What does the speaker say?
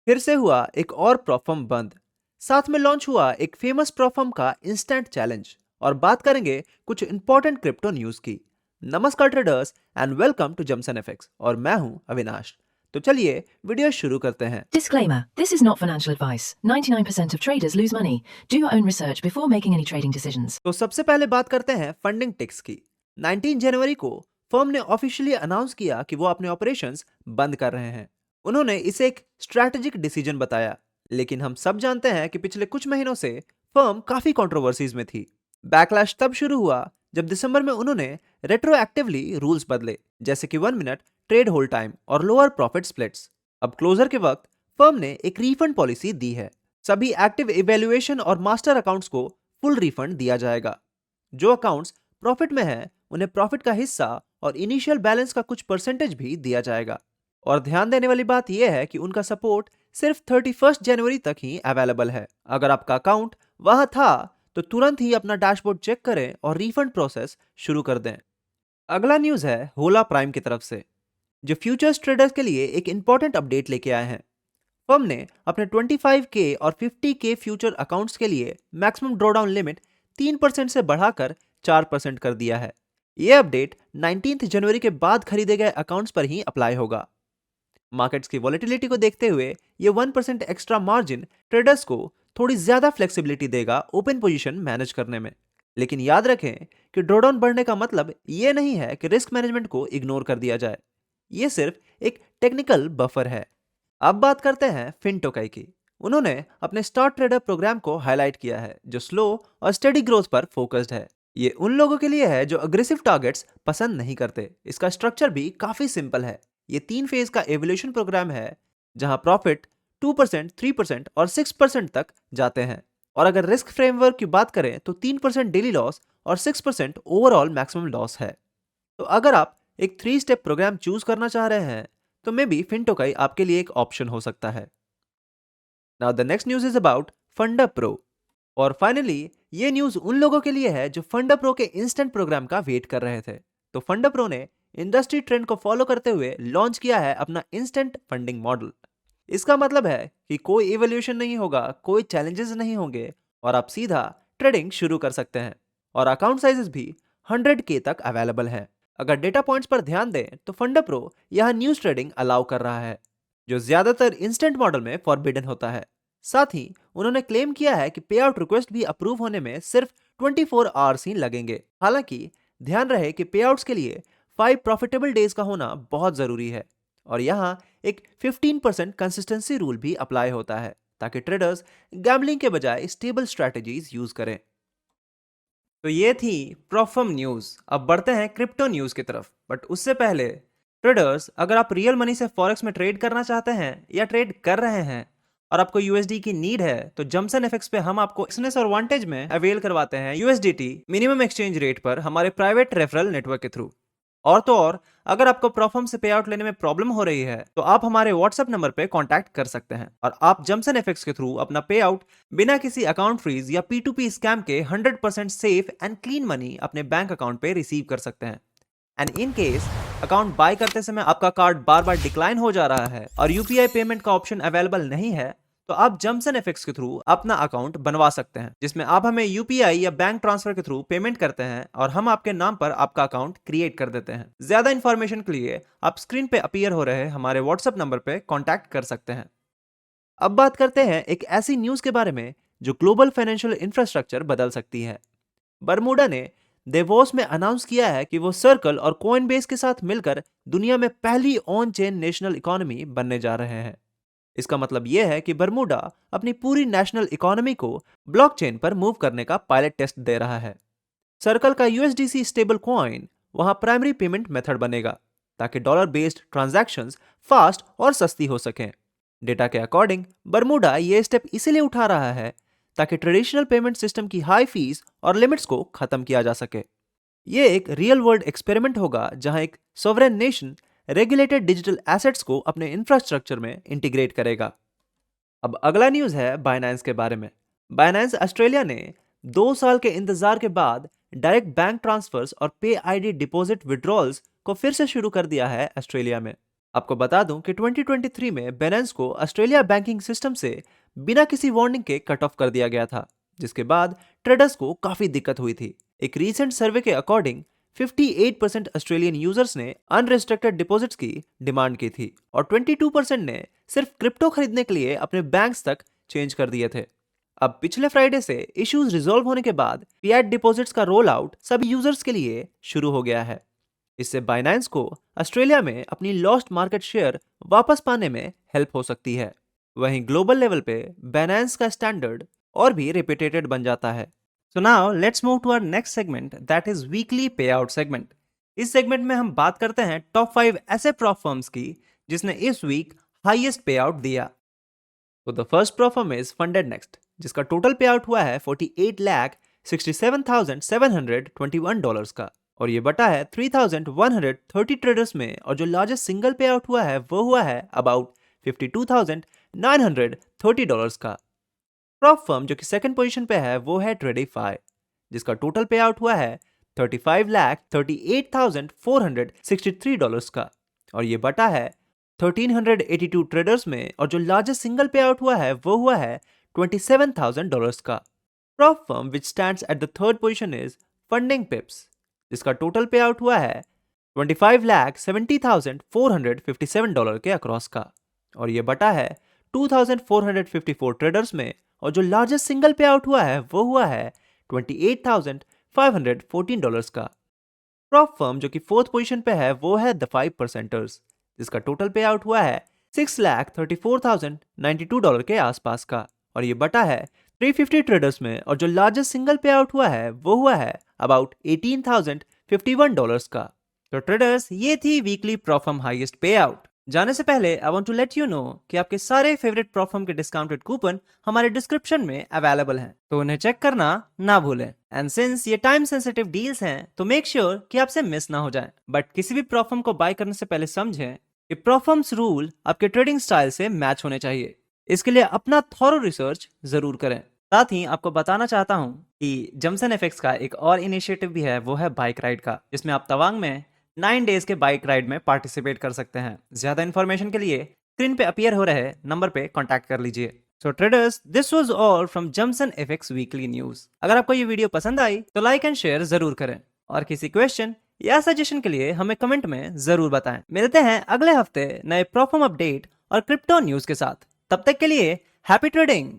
फिर से हुआ एक और प्रॉफर्म बंद। साथ में लॉन्च हुआ एक फेमस प्रॉफर्म का इंस्टेंट चैलेंज। और बात करेंगे कुछ इंपॉर्टेंट क्रिप्टो न्यूज की। नमस्कार traders and welcome to Jamson FX और मैं हूं अविनाश। तो चलिए वीडियो शुरू करते हैं। Disclaimer: This is not financial advice. 99% of traders lose money. Do your own research before making any trading decisions. तो सबसे पहले बात करते हैं फंडिंग टिक्स की। 19 जनवरी को फर्म ने ऑफिशियली अनाउंस किया कि वो अपने ऑपरेशंस बंद कर रहे हैं। उन्होंने इसे एक स्ट्रैटेजिक डिसीजन बताया, लेकिन हम सब जानते हैं कि पिछले कुछ महीनों से फर्म काफी कंट्रोवर्सीज में थी। बैकलैश तब शुरू हुआ जब दिसंबर में उन्होंने रेट्रोएक्टिवली रूल्स बदले, जैसे कि 1 मिनट ट्रेड होल्ड टाइम और लोअर प्रॉफिट स्प्लिट्स। अब क्लोजर के वक्त फर्म ने एक रिफंड पॉलिसी दी है। सभी एक्टिव इवेल्युएशन और मास्टर अकाउंट्स को फुल रिफंड दिया जाएगा। जो अकाउंट्स प्रॉफिट में हैं उन्हें प्रॉफिट का हिस्सा और इनिशियल बैलेंस का कुछ परसेंटेज भी दिया जाएगा। और ध्यान देने वाली बात यह है कि उनका सपोर्ट सिर्फ 31 जनवरी तक ही अवेलेबल है। अगर आपका अकाउंट वहां था तो तुरंत ही अपना डैशबोर्ड चेक करें और रिफंड प्रोसेस शुरू कर दें। अगला न्यूज है होला प्राइम की तरफ से, जो फ्यूचर्स ट्रेडर्स के लिए एक इंपॉर्टेंट अपडेट लेके आए हैं। फर्म ने अपने 25K और 50K फ्यूचर अकाउंट्स के लिए मैक्सिमम ड्रॉडाउन लिमिट 3% से बढ़ाकर 4% कर दिया है। यह अपडेट 19 जनवरी के बाद खरीदे गए अकाउंट्स पर ही अप्लाई होगा। मार्केट्स की वॉलेटिलिटी को देखते हुए यह 1% एक्स्ट्रा मार्जिन ट्रेडर्स को थोड़ी ज्यादा फ्लेक्सिबिलिटी देगा ओपन पोजीशन मैनेज करने में। लेकिन याद रखें कि ड्रॉडाउन बढ़ने का मतलब यह नहीं है कि रिस्क मैनेजमेंट को इग्नोर कर दिया जाए। यह सिर्फ एक टेक्निकल बफर है। अब बात करते हैं फिनटोकाई की। उन्होंने अपने स्टार ट्रेडर प्रोग्राम को हाईलाइट किया है, जो स्लो और स्टेडी ग्रोथ पर फोकस्ड है। ये उन लोगों के लिए है जो अग्रेसिव टारगेट्स पसंद नहीं करते। इसका स्ट्रक्चर भी काफी सिंपल है। ये 3 फेज का एवोल्यूशन प्रोग्राम है, जहां प्रॉफिट 2%, 3% और 6% तक जाते हैं। और अगर रिस्क फ्रेमवर्क की बात करें तो 3% डेली लॉस और 6% ओवरऑल मैक्सिमम लॉस है। तो अगर आप एक 3 स्टेप प्रोग्राम चूज करना चाह रहे हैं तो मे बी फिनटोकाई आपके लिए एक ऑप्शन हो सकता है। Now the next news is about फंडा प्रो। और फाइनली ये न्यूज उन लोगों के लिए है जो फंडा प्रो के इंस्टेंट प्रोग्राम का वेट कर रहे थे। तो फंडा प्रो ने इंडस्ट्री ट्रेंड को फॉलो करते हुए लॉन्च किया है अपना इंस्टेंट फंडिंग मॉडल। इसका मतलब है कि कोई इवोल्यूशन नहीं होगा, कोई चैलेंजेस नहीं होंगे और आप सीधा ट्रेडिंग शुरू कर सकते हैं। और अकाउंट साइजेस भी 100K तक अवेलेबल है। अगर डेटा पॉइंट्स पर ध्यान दें तो फंडा प्रो यहां न्यूज ट्रेडिंग अलाउ कर रहा है, जो ज्यादातर इंस्टेंट मॉडल में फॉरबिडन होता है। साथ ही उन्होंने क्लेम किया है कि पे आउट रिक्वेस्ट भी अप्रूव होने में सिर्फ 24 आवर्स ही लगेंगे। हालांकि ध्यान रहे कि पे आउट्स के लिए 5 प्रॉफिटेबल डेज का होना बहुत जरूरी है। और यहां एक 15% कंसिस्टेंसी रूल भी अप्लाई होता है, ताकि ट्रेडर्स गैम्बलिंग के बजाय स्टेबल स्ट्रैटेजीज यूज करें। तो ये थी प्रॉफर्म न्यूज। अब बढ़ते हैं क्रिप्टो न्यूज की तरफ। बट उससे पहले ट्रेडर्स, अगर आप रियल मनी से फॉरेक्स में ट्रेड करना चाहते हैं या ट्रेड कर रहे हैं और आपको यूएसडी की नीड है, तो जमसन एफएक्स पे हम आपको एक्सनेस और वांटेज में अवेल करवाते हैं यूएसडीटी मिनिमम एक्सचेंज रेट पर हमारे प्राइवेट रेफरल नेटवर्क के थ्रू। और तो और, अगर आपको प्रॉफर्म से पे आउट लेने में प्रॉब्लम हो रही है तो आप हमारे व्हाट्सएप नंबर पे कांटेक्ट कर सकते हैं और आप जमसन एफएक्स के थ्रू अपना पे आउट बिना किसी अकाउंट फ्रीज या P2P स्कैम के 100% सेफ एंड क्लीन मनी अपने बैंक अकाउंट पे रिसीव कर सकते हैं। And in case account by करते समय आपका कार्ड बार बार डिक्लाइन हो जा रहा है और यूपीआई पेमेंट का ऑप्शन अवेलेबल नहीं है, तो आप जमसन एफएक्स के थ्रू अपना अकाउंट बनवा सकते हैं, जिसमें आप हमें यूपीआई या बैंक ट्रांसफर के थ्रू पेमेंट करते हैं और हम आपके नाम पर आपका अकाउंट क्रिएट कर देते हैं। ज्यादा इंफॉर्मेशन के लिए आप स्क्रीन पे अपीयर हो रहे हमारे व्हाट्सएप नंबर पे कांटेक्ट कर सकते हैं। अब बात करते हैं एक ऐसी न्यूज के बारे में जो ग्लोबल फाइनेंशियल इंफ्रास्ट्रक्चर बदल सकती है। बरमूडा ने देवोस में अनाउंस किया है कि वो सर्कल और कोइनबेस के साथ मिलकर दुनिया में पहली ऑन चेन नेशनल इकोनॉमी बनने जा रहे हैं। इसका मतलब यह है कि बरमूडा अपनी पूरी नेशनल इकोनॉमी को ब्लॉकचेन पर मूव करने का पायलट टेस्ट दे रहा है। सर्कल का यूएसडीसी स्टेबल कॉइन वहां प्राइमरी पेमेंट मेथड बनेगा, ताकि डॉलर बेस्ड ट्रांजैक्शंस फास्ट और सस्ती हो सकें। डेटा के अकॉर्डिंग बरमूडा ये स्टेप इसीलिए उठा रहा है ताकि ट्रेडिशनल पेमेंट सिस्टम की हाई फीस और लिमिट्स को खत्म किया जा सके। ये एक रियल वर्ल्ड एक्सपेरिमेंट होगा जहां एक sovereign nation regulated digital assets को अपने इंफ्रास्ट्रक्चर में इंटीग्रेट करेगा। अब अगला न्यूज है बाइनेंस के बारे में। बाइनेंस ऑस्ट्रेलिया ने 2 साल के इंतजार के बाद डायरेक्ट बैंक ट्रांसफर्स और पे आईडी डिपॉजिट विड्रॉल्स को फिर से शुरू कर दिया है ऑस्ट्रेलिया में। आपको बता दूं कि 2023 में बेनेंस को ऑस्ट्रेलिया बैंकिंग सिस्टम से बिना किसी वार्निंग के कट ऑफ कर दिया गया था, जिसके बाद ट्रेडर्स को काफी दिक्कत हुई थी। एक रीसेंट सर्वे के अकॉर्डिंग 58% ऑस्ट्रेलियन यूजर्स ने अनरिस्ट्रिक्टेड डिपॉजिट्स की डिमांड की थी और 22% ने सिर्फ क्रिप्टो खरीदने के लिए अपने बैंक्स तक चेंज कर दिए थे। अब पिछले फ्राइडे से इश्यूज रिजॉल्व होने के बाद फिएट डिपॉजिट्स का रोल आउट सभी यूजर्स के लिए शुरू हो गया है। इससे बाइनेंस को ऑस्ट्रेलिया में अपनी लॉस्ट मार्केट शेयर वापस पाने में हेल्प हो सकती है। वहीं ग्लोबल लेवल पे बाइनेंस का स्टैंडर्ड और भी रेपुटेटेड बन जाता है। So now let's move to our next segment, that is weekly pay out segment. इस सेगमेंट में हम बात करते हैं टॉप 5 ऐसे प्रॉप फर्म्स की जिसने इस वीक हाईएस्ट पे आउट दिया। तो the first prop firm is funded next, जिसका टोटल पे आउट हुआ है 48,67,721 डॉलर्स का और ये बटा है 3,130 ट्रेडर्स में, और जो लार्जेस्ट सिंगल पे आउट हुआ है वो हुआ है अबाउट 52,930 डॉलर्स का। प्रॉप फर्म जो कि सेकंड पोजीशन पे है वो है ट्रेडिफाई, जिसका टोटल पे आउट हुआ है 35,38,463 डॉलर्स का और ये बटा है 1,382 ट्रेडर्स में, और जो लार्जेस्ट सिंगल पे आउट हुआ है वो हुआ है 27,000 डॉलर्स का। Prop firm which stands at the third position is funding पिप्स, जिसका टोटल पे आउट हुआ है 25,70,457 डॉलर के अक्रॉस का और ये बटा है 2,454 ट्रेडर्स में, और जो लार्जेस्ट सिंगल पे आउट हुआ है वो हुआ है 28,514 डॉलर्स का। प्रॉप फर्म जो कि फोर्थ पोजीशन पे है वो है द 5%ers, जिसका टोटल पे आउट हुआ है 6,34,092 डॉलर के आसपास का और ये बटा है 350 ट्रेडर्स में, और जो लार्जेस्ट सिंगल पे आउट हुआ है वो हुआ है अबाउट 18,051 डॉलर्स का। तो ट्रेडर्स, ये थी weekly prop firm highest pay out. जाने से पहले I want to let you know कि आपके सारे फेवरेट प्रॉप फर्म के डिस्काउंटेड कूपन हमारे डिस्क्रिप्शन में अवेलेबल हैं, तो उन्हें चेक करना ना भूलें। एंड सिंस ये टाइम सेंसिटिव डील्स हैं तो मेक श्योर कि आपसे मिस ना हो जाए। बट किसी भी प्रॉप फर्म को बाय करने से पहले समझें कि प्रॉप फर्म्स रूल आपके ट्रेडिंग स्टाइल से मैच होने चाहिए। इसके लिए अपना थॉरो रिसर्च जरूर करें। साथ ही आपको बताना चाहता हूं कि जमसन एफएक्स का एक और इनिशिएटिव भी है, वो है बाइक राइड का, जिसमें आप तवांग में 9 डेज के बाइक राइड में पार्टिसिपेट कर सकते हैं। ज्यादा इन्फॉर्मेशन के लिए स्क्रीन पे अपीयर हो रहे नंबर पे कांटेक्ट कर लीजिए। So traders, this was all from Jamson FX weekly news. अगर आपको ये वीडियो पसंद आई तो लाइक एंड शेयर जरूर करें और किसी क्वेश्चन या सजेशन के लिए हमें कमेंट में जरूर बताएं। मिलते हैं अगले हफ्ते नए प्रॉप फर्म अपडेट और क्रिप्टो न्यूज के साथ। तब तक के लिए हैप्पी ट्रेडिंग।